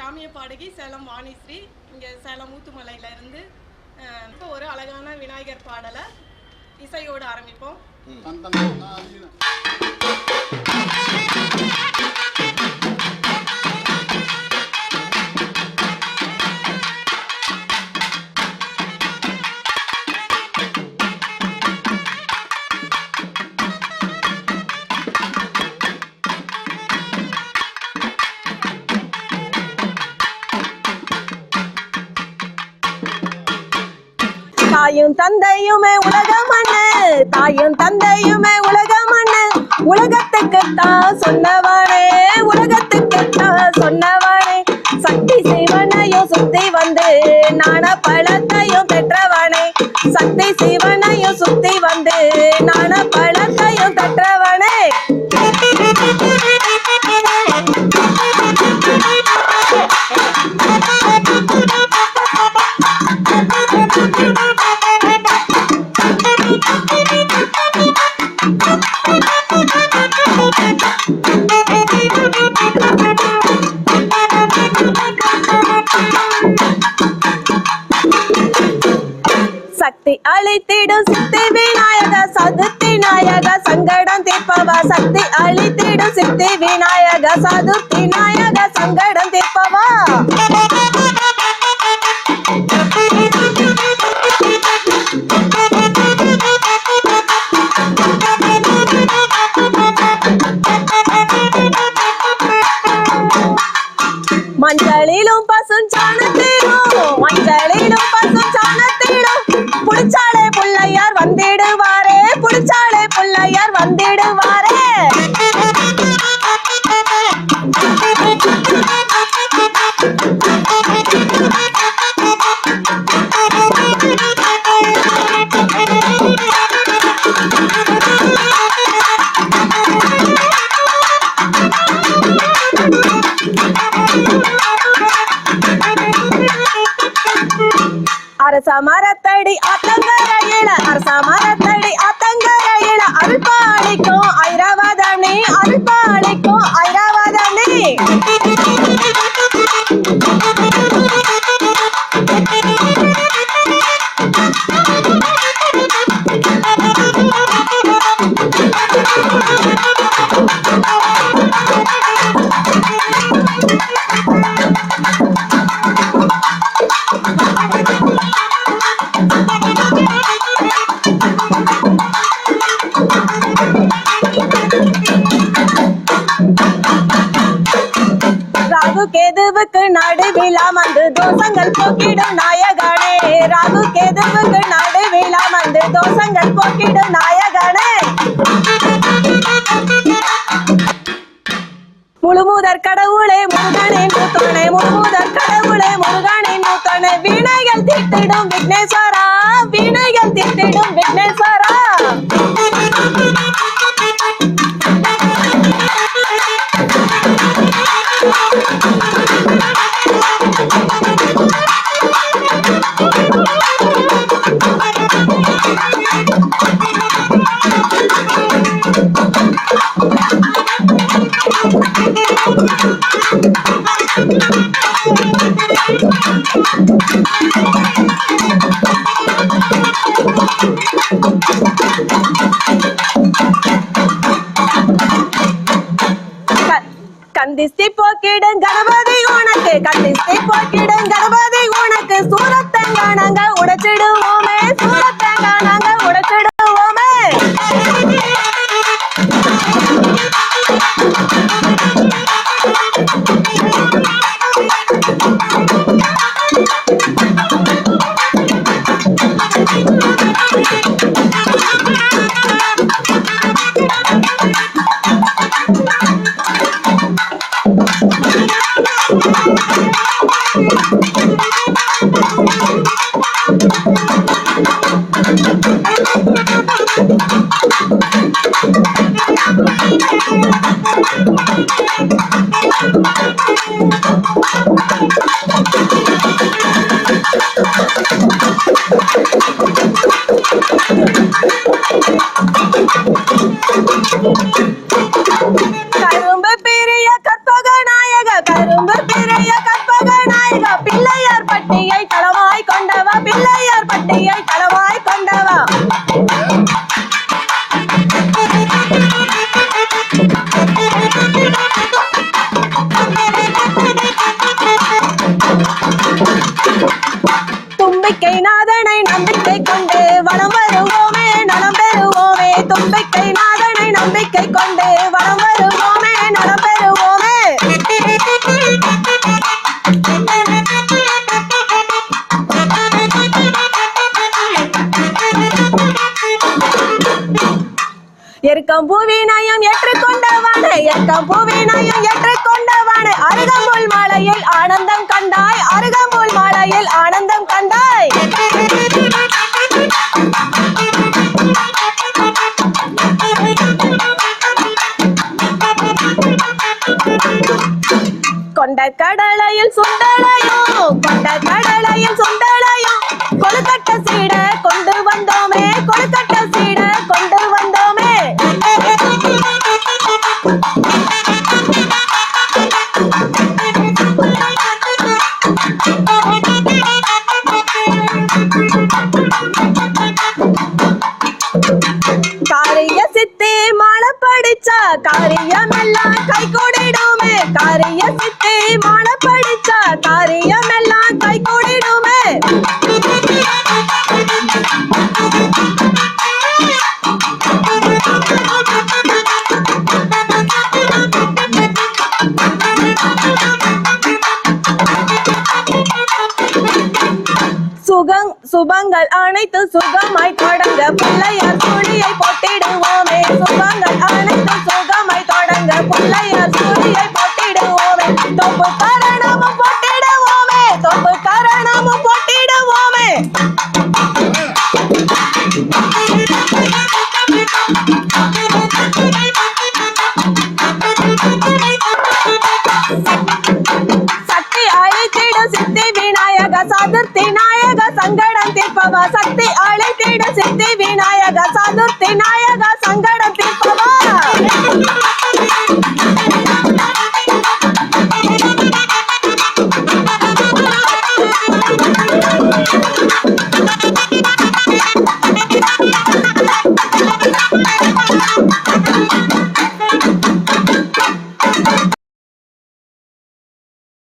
கிராமிய பாடகி சேலம் வாணிஸ்ரீ. இங்கே சேலம் ஊத்துமலையில இருந்து இப்போ ஒரு அழகான விநாயகர் பாடலை இசையோடு ஆரம்பிப்போம். தாயும் தந்தையுமே உலக மண்ணு, தாயும் தந்தையுமே உலக மண்ணு, உலகத்துக்குத்தான் சொன்னவானே, உலகத்துக்குத்தான் சொன்னவானே, சக்தி சிவனையும் சுத்தி வந்து நாண பழத்தையும் பெற்றவனே, சக்தி சிவனையும் சுத்தி வந்து நாண பழத்தையும் பெற்றவனே. சக்தி அழித்திடும் சித்தி விநாயக சதுர்த்தி நாயக சங்கடம் தீர்ப்பவா, சக்தி அழித்திடும் சித்தி விநாயக சதுர்த்தி நாயக சங்கடம் தீர்ப்பவா. மஞ்சளிலும் பசும் சாணத்திலும், மஞ்சளிலும் பசும் சாணத்திலும், புடிச்சாலே புள்ளையார் வந்திடுவாரே, புடிச்சாலே புள்ளையார் வந்திடுவாரே. அரச மரத்தடி ஆத்தங்கரையில, அரச மரத்தடி ஆத்தங்கரையில, அருள்பாளிக்கும் ஐராவதனே, அருள்பாளிக்கும் ஐராவதனே. ராகு கேதுவுக்கு நடுவிழா வந்து தோஷங்கள் போக்கிடும் நாயகனே, ராகு கேதுவுக்கு நடுவிழா வந்து தோஷங்கள் போக்கிடும் நாயகனே. முழுமுதற் கடவுளே முருகனின் மூத்தோனே, முழுமுதற் கடவுளே முருகனின் மூத்தோனே, வீணைகள் தீர்த்திடும் விக்னேஸ்வரா, வீணைகள் தீர்த்திடும் விக்னேஸ்வரா. கந்திஸ்தி போக்கிடும் கணபதி உனக்கு, கந்திஸ்தி போக்கிடும் கணபதி உனக்கு, சூரத்தங்கானங்க உடைச்சிடுவோமே, சூரத்தங்கானங்க உடைச்சிடுவோமே. கரும்பு பிரிய கற்பக நாயக, கரும்பு பிரிய கற்பக தும்பிக்கை நாதனை நம்பிக்கை கொண்டு வலம் வருவோமே நலம் பெறுவோமே. தும்பிக்கை நாதனை நம்பிக்கை கொண்டு வலம் வருவோமே நலம் பெறுவோமே. எருக்கம் பூவினையும் ஏற்றுக்கொண்டவானே எருக்கம் பூவினையும் ஏற்றுக்கொண்டவானே. அருகம்புல் மாலையில் ஆனந்தம் கண்டாய் அருகம்புல் மாலையில் ஆனந்தம் கண்டாய். கொண்ட கடலையில் சுண்டலையும் கொண்ட கடலையில் சுண்டலையும் கொழுக்கட்ட சீட கொண்டு வந்தோமே கொழுக்கட்ட சீட கொண்டு வந்தோமே. காரிய சித்தி மாலை படிச்சா காரியம் எல்லாம் கை கூடிடுமே. காரிய சித்தி மாலை படிச்சா காரியம் எல்லாம் கை கூடிடுமே. சுபங்கள் அனைத்து சுகமாய் தொடங்க பிள்ளையார் சுழியை போட்டிடுவோமே. சுபங்கள் அனைத்து சுகமாய் தொடங்க பிள்ளையார் சுழியை போட்டிடுவோமே. தொப்பு கரணமும் போட்டிடுவோமே தொப்பு கரணமும் போட்டிடுவோமே. சக்தி அழைத்திடு சித்தி விநாயக சதுர்த்தி நாயக சங்கடம் தீர்ப்பவா. சக்தி அழைத்திடு சித்தி விநாயக சதுர்த்தி நாயக